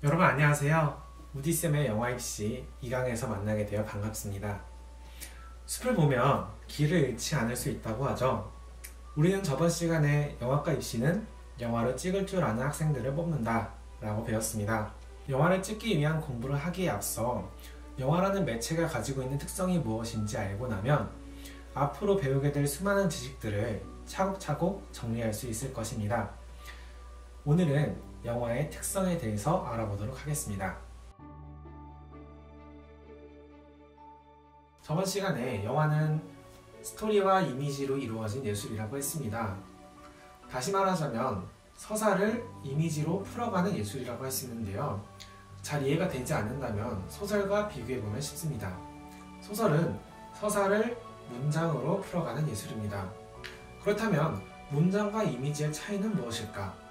여러분 안녕하세요. 우디쌤의 영화 입시 2강에서 만나게 되어 반갑습니다. 숲을 보면 길을 잃지 않을 수 있다고 하죠. 우리는 저번 시간에 영화과 입시는 영화를 찍을 줄 아는 학생들을 뽑는다 라고 배웠습니다. 영화를 찍기 위한 공부를 하기에 앞서 영화라는 매체가 가지고 있는 특성이 무엇인지 알고 나면 앞으로 배우게 될 수많은 지식들을 차곡차곡 정리할 수 있을 것입니다. 오늘은 영화의 특성에 대해서 알아보도록 하겠습니다. 저번 시간에 영화는 스토리와 이미지로 이루어진 예술이라고 했습니다. 다시 말하자면 서사를 이미지로 풀어가는 예술이라고 할 수 있는데요. 잘 이해가 되지 않는다면 소설과 비교해보면 쉽습니다. 소설은 서사를 문장으로 풀어가는 예술입니다. 그렇다면 문장과 이미지의 차이는 무엇일까?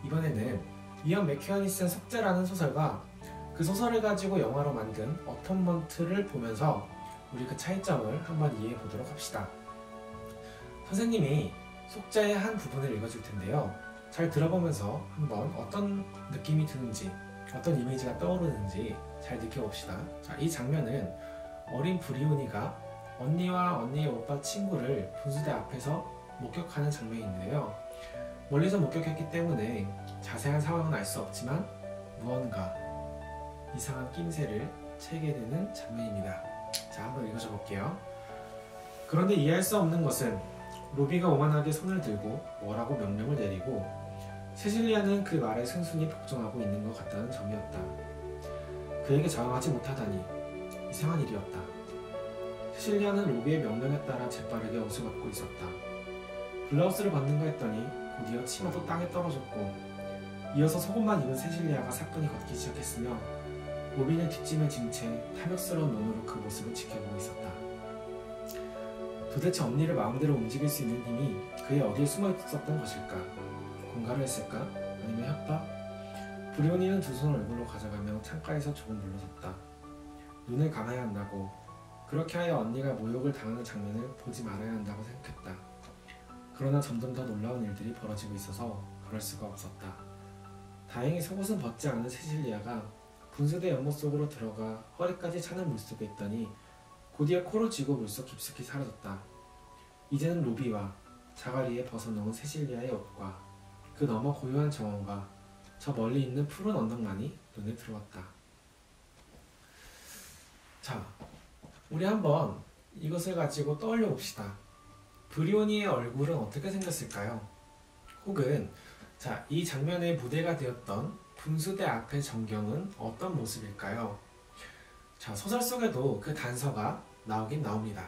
이번에는 이언 맥케어니스의 속죄라는 소설과 그 소설을 가지고 영화로 만든 어텀먼트를 보면서 우리 그 차이점을 한번 이해해 보도록 합시다. 선생님이 속죄의 한 부분을 읽어줄 텐데요. 잘 들어보면서 한번 어떤 느낌이 드는지, 어떤 이미지가 떠오르는지 잘 느껴봅시다. 자, 이 장면은 어린 브리오니가 언니와 언니의 오빠 친구를 분수대 앞에서 목격하는 장면인데요. 멀리서 목격했기 때문에 자세한 상황은 알 수 없지만 무언가 이상한 낌새를 채게 되는 장면입니다. 자, 한번 읽어줘 볼게요. 그런데 이해할 수 없는 것은 로비가 오만하게 손을 들고 뭐라고 명령을 내리고 세실리아는 그 말에 순순히 복종하고 있는 것 같다는 점이었다. 그에게 저항하지 못하다니 이상한 일이었다. 세실리아는 로비의 명령에 따라 재빠르게 옷을 벗고 있었다. 블라우스를 벗는가 했더니 곧이어 치마도 땅에 떨어졌고 이어서 속옷만 입은 세실리아가 사뿐히 걷기 시작했으며 로빈은 뒷짐을 진 채 탐욕스러운 눈으로 그 모습을 지켜보고 있었다. 도대체 언니를 마음대로 움직일 수 있는 힘이 그의 어디에 숨어 있었던 것일까? 공갈을 했을까? 아니면 협박? 브리오니는 두 손을 얼굴로 가져가며 창가에서 조금 물러섰다. 눈을 감아야 한다고, 그렇게 하여 언니가 모욕을 당하는 장면을 보지 말아야 한다고 생각했다. 그러나 점점 더 놀라운 일들이 벌어지고 있어서 그럴 수가 없었다. 다행히 속옷은 벗지 않은 세실리아가 분수대 연못 속으로 들어가 허리까지 차는 물속에 있더니 곧이어 코를 쥐고 물속 깊숙이 사라졌다. 이제는 로비와 자가리에 벗어놓은 세실리아의 옷과 그 너머 고요한 정원과 저 멀리 있는 푸른 언덕만이 눈에 들어왔다. 자, 우리 한번 이것을 가지고 떠올려 봅시다. 브리오니의 얼굴은 어떻게 생겼을까요? 혹은 자, 이 장면의 무대가 되었던 분수대 앞의 전경은 어떤 모습일까요? 자, 소설 속에도 그 단서가 나오긴 나옵니다.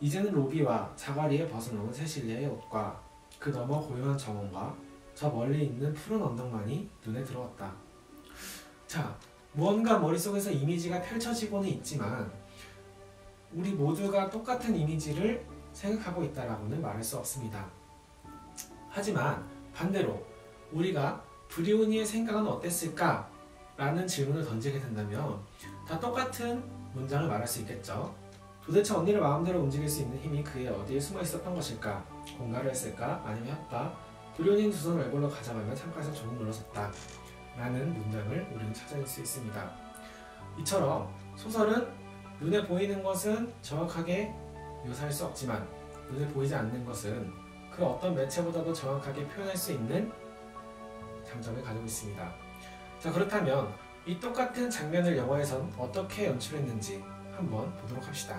이제는 로비와 자가리에 벗어놓은 세실리아의 옷과 그 너머 고요한 정원과 저 멀리 있는 푸른 언덕만이 눈에 들어왔다. 자, 무언가 머릿속에서 이미지가 펼쳐지고는 있지만 우리 모두가 똑같은 이미지를 생각하고 있다라고는 말할 수 없습니다. 하지만 반대로 우리가 브리오니의 생각은 어땠을까? 라는 질문을 던지게 된다면 다 똑같은 문장을 말할 수 있겠죠. 도대체 언니를 마음대로 움직일 수 있는 힘이 그의 어디에 숨어 있었던 것일까? 공갈을 했을까? 아니면 협박? 브리오니는 두 손을 얼굴로 가져가며 창가에서 조금 물러섰다. 라는 문장을 우리는 찾아낼 수 있습니다. 이처럼 소설은 눈에 보이는 것은 정확하게 묘사할 수 없지만 눈에 보이지 않는 것은 그 어떤 매체보다도 정확하게 표현할 수 있는 장점을 가지고 있습니다. 자, 그렇다면 이 똑같은 장면을 영화에선 어떻게 연출했는지 한번 보도록 합시다.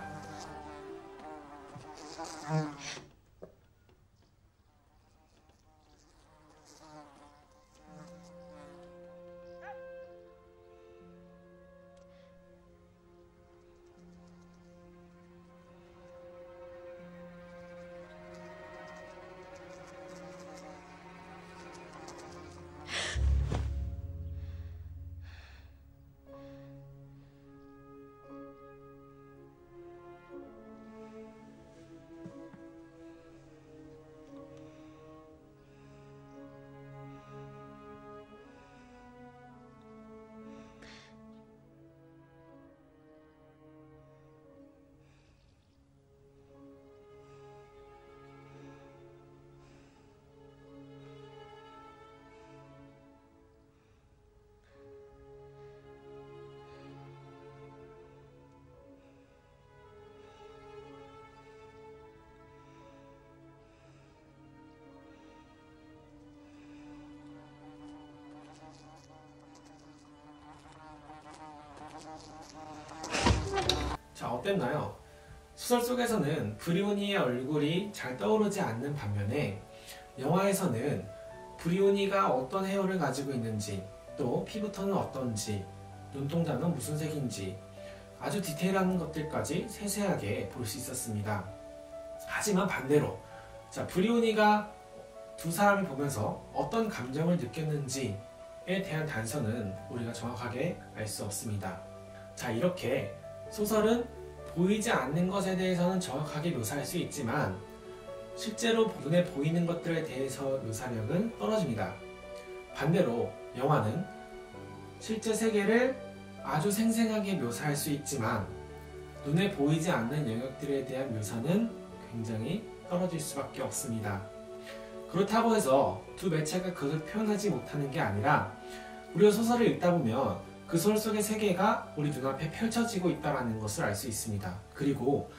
자, 어땠나요? 소설 속에서는 브리오니의 얼굴이 잘 떠오르지 않는 반면에 영화에서는 브리오니가 어떤 헤어를 가지고 있는지, 또 피부톤은 어떤지, 눈동자는 무슨 색인지 아주 디테일한 것들까지 세세하게 볼 수 있었습니다. 하지만 반대로 브리오니가 두 사람을 보면서 어떤 감정을 느꼈는지에 대한 단서는 우리가 정확하게 알 수 없습니다. 자, 이렇게 소설은 보이지 않는 것에 대해서는 정확하게 묘사할 수 있지만 실제로 눈에 보이는 것들에 대해서 묘사력은 떨어집니다. 반대로 영화는 실제 세계를 아주 생생하게 묘사할 수 있지만 눈에 보이지 않는 영역들에 대한 묘사는 굉장히 떨어질 수밖에 없습니다. 그렇다고 해서 두 매체가 그것을 표현하지 못하는 게 아니라 우리가 소설을 읽다 보면 그 소설 속의 세계가 우리 눈앞에 펼쳐지고 있다는 것을 알 수 있습니다. 그리고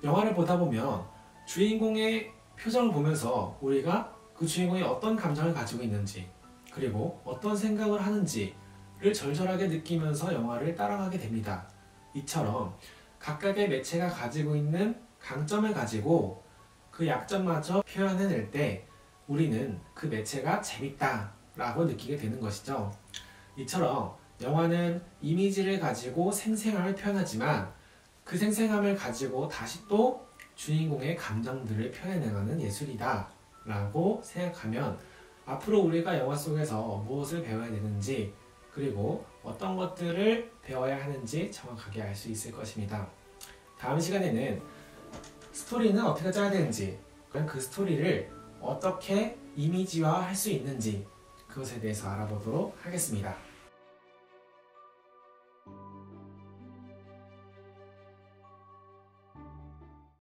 영화를 보다 보면 주인공의 표정을 보면서 우리가 그 주인공이 어떤 감정을 가지고 있는지 그리고 어떤 생각을 하는지를 절절하게 느끼면서 영화를 따라가게 됩니다. 이처럼 각각의 매체가 가지고 있는 강점을 가지고 그 약점마저 표현해낼 때 우리는 그 매체가 재밌다 라고 느끼게 되는 것이죠. 이처럼 영화는 이미지를 가지고 생생함을 표현하지만 그 생생함을 가지고 다시 또 주인공의 감정들을 표현해내가는 예술이다 라고 생각하면 앞으로 우리가 영화 속에서 무엇을 배워야 되는지 그리고 어떤 것들을 배워야 하는지 정확하게 알 수 있을 것입니다. 다음 시간에는 스토리는 어떻게 짜야 되는지 그 스토리를 어떻게 이미지화할 수 있는지 그것에 대해서 알아보도록 하겠습니다.